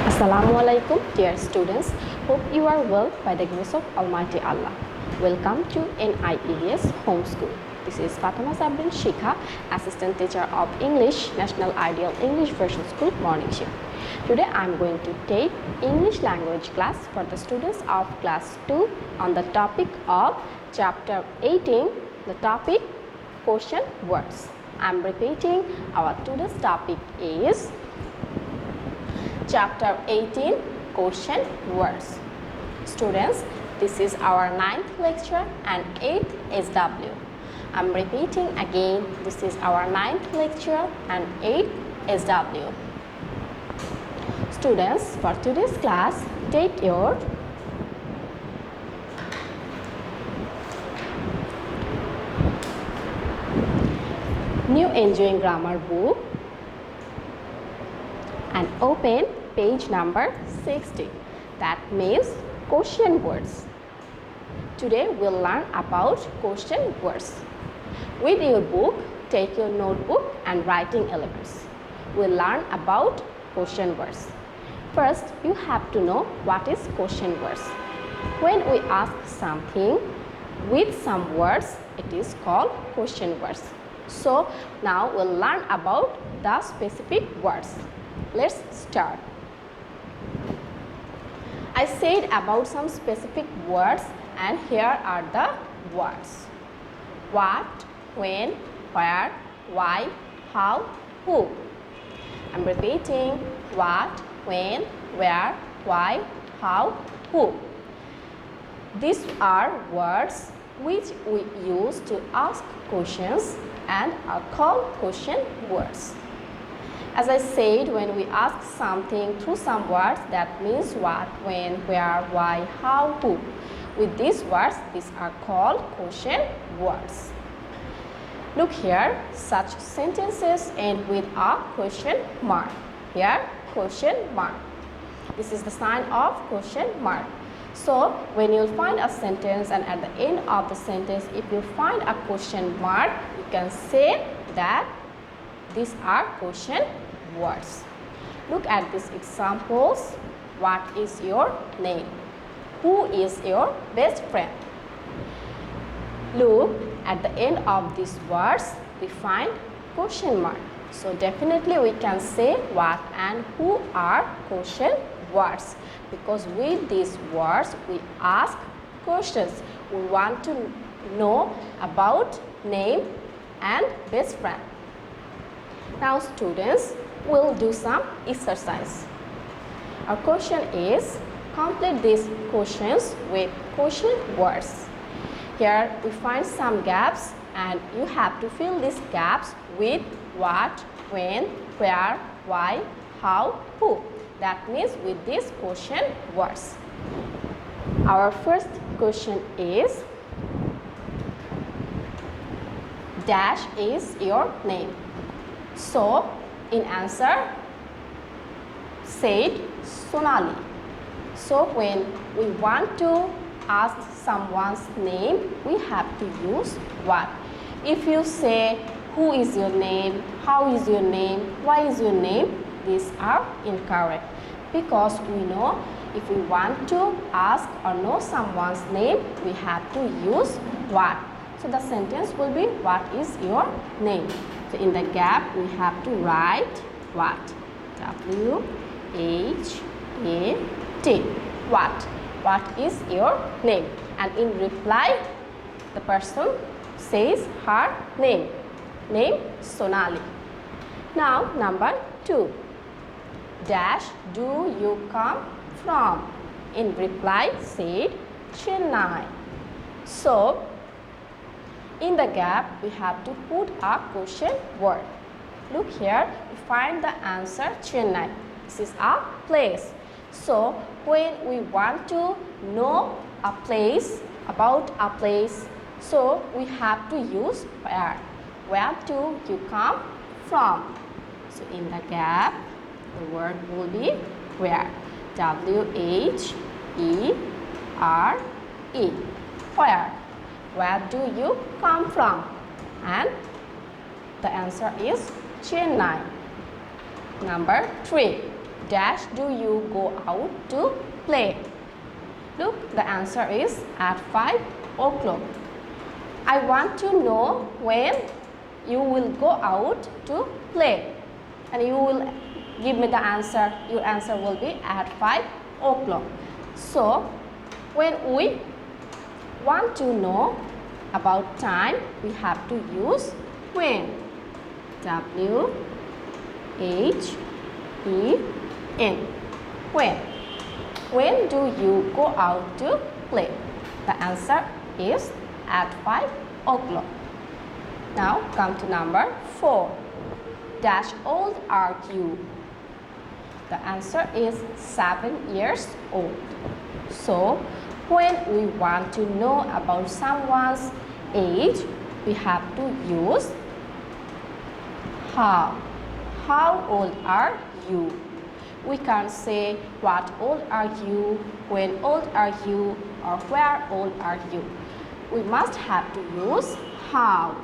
Assalamualaikum, dear students. Hope you are well by the grace of Almighty Allah. Welcome to NIES Homeschool. This is Fatema Sabrin Shikha, Assistant Teacher of English, National Ideal English Version School, Morning Shift. Today I am going to take English language class for the students of class 2 on the topic of chapter 18, the topic question words. I am repeating, our today's topic is Chapter 18, Question Words. Students, this is our 9th lecture and 8th SW. I'm repeating again, this is our 9th lecture and 8th SW. Students, for today's class, take your New Enjoying Grammar book and open page number 60. That means question words. Today we'll learn about question words. With your book, take your notebook and writing elements. We'll learn about question words. First, you have to know what is question words. When we ask something with some words, it is called question words. So now we'll learn about the specific words. Let's start. I said about some specific words and here are the words. What, when, where, why, how, who. I'm repeating. What, when, where, why, how, who. These are words which we use to ask questions and are called question words. As I said, when we ask something through some words, that means what, when, where, why, how, who. With these words, these are called question words. Look here, such sentences end with a question mark. Here, question mark. This is the sign of question mark. So, when you find a sentence and at the end of the sentence, if you find a question mark, you can say that these are question words. Look at these examples. What is your name? Who is your best friend? Look, at the end of these words, we find question mark. So definitely we can say what and who are question words, because with these words we ask questions. We want to know about name and best friend. Now students, we'll do some exercise. Our question is, complete these questions with question words. Here we find some gaps and you have to fill these gaps with what, when, where, why, how, who. That means with these question words. Our first question is, dash is your name. So, in answer, said Sonali. So, when we want to ask someone's name, we have to use what. If you say, who is your name, how is your name, why is your name, these are incorrect. Because we know, if we want to ask or know someone's name, we have to use what. So, the sentence will be, what is your name? So, in the gap, we have to write what? W-H-A-T. What? What is your name? And in reply, the person says her name. Name Sonali. Now, number 2. Dash do you come from? In reply, said Chennai. So, in the gap, we have to put a question word. Look here, we find the answer Chennai. This is a place. So, when we want to know a place, about a place, so we have to use where. Where do you come from? So, in the gap, the word will be where. W-H-E-R-E. Where? Where do you come from? And the answer is Chennai. Number 3. dash do you go out to play? Look, the answer is at 5 o'clock. I want to know when you will go out to play. And you will give me the answer. Your answer will be at 5 o'clock. So, when we want to know about time, we have to use when. W H E N. When. When do you go out to play? The answer is at 5 o'clock. Now come to number 4. Dash old are you? The answer is 7 years old. So when we want to know about someone's age, we have to use how. How old are you? We can't say what old are you, when old are you, or where old are you. We must have to use how.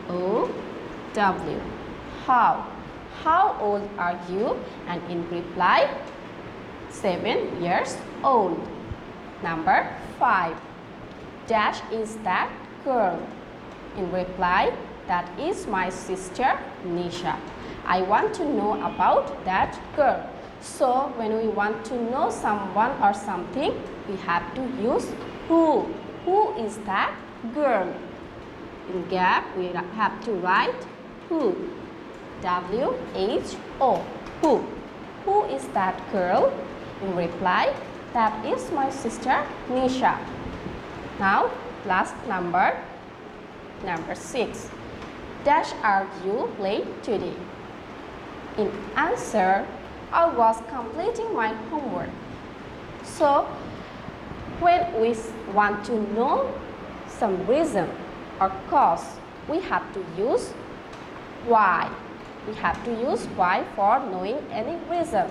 H-O-W. How. How old are you? And in reply, 7 years old. Number 5. Dash is that girl? In reply, that is my sister Nisha. I want to know about that girl. So when we want to know someone or something, we have to use who. Who is that girl? In gap, we have to write who. W-H-O. Who. Who is that girl? In reply, that is my sister Nisha. Now, last number 6. Dash are you late today? In answer, I was completing my homework. So, when we want to know some reason or cause, we have to use why. We have to use why for knowing any reason.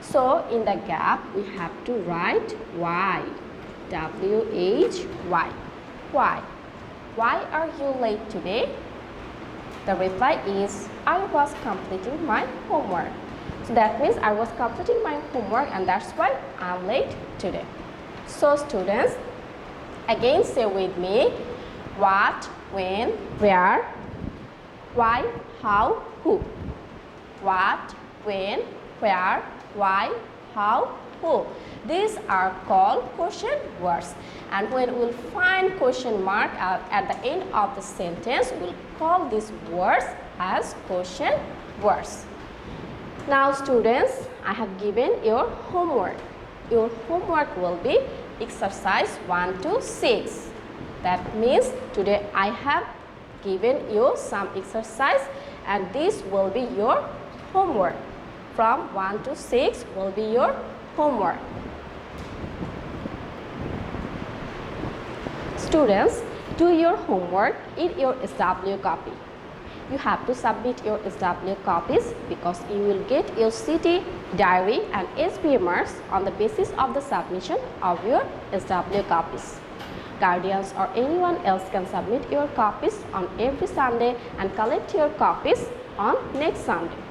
So, in the gap, we have to write why. W-H-Y. Why? Why are you late today? The reply is, I was completing my homework. So that means I was completing my homework and that's why I am late today. So students, again say with me, what, when, where, why, how, who. What, when, where, why, how, who. These are called question words. And when we'll find question mark at the end of the sentence, we'll call these words as question words. Now students, I have given your homework. Your homework will be exercise 1 to 6. That means today I have given you some exercise and this will be your homework. From 1 to 6 will be your homework. Students, do your homework in your SW copy. You have to submit your SW copies because you will get your city, diary and SPMRs on the basis of the submission of your SW copies. Guardians or anyone else can submit your copies on every Sunday and collect your copies on next Sunday.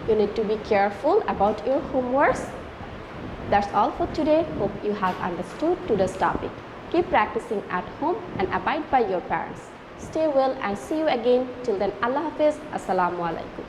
You need to be careful about your homeworks. That's all for today. Hope you have understood today's topic. Keep practicing at home and abide by your parents. Stay well and see you again. Till then, Allah Hafiz. Assalamu alaikum.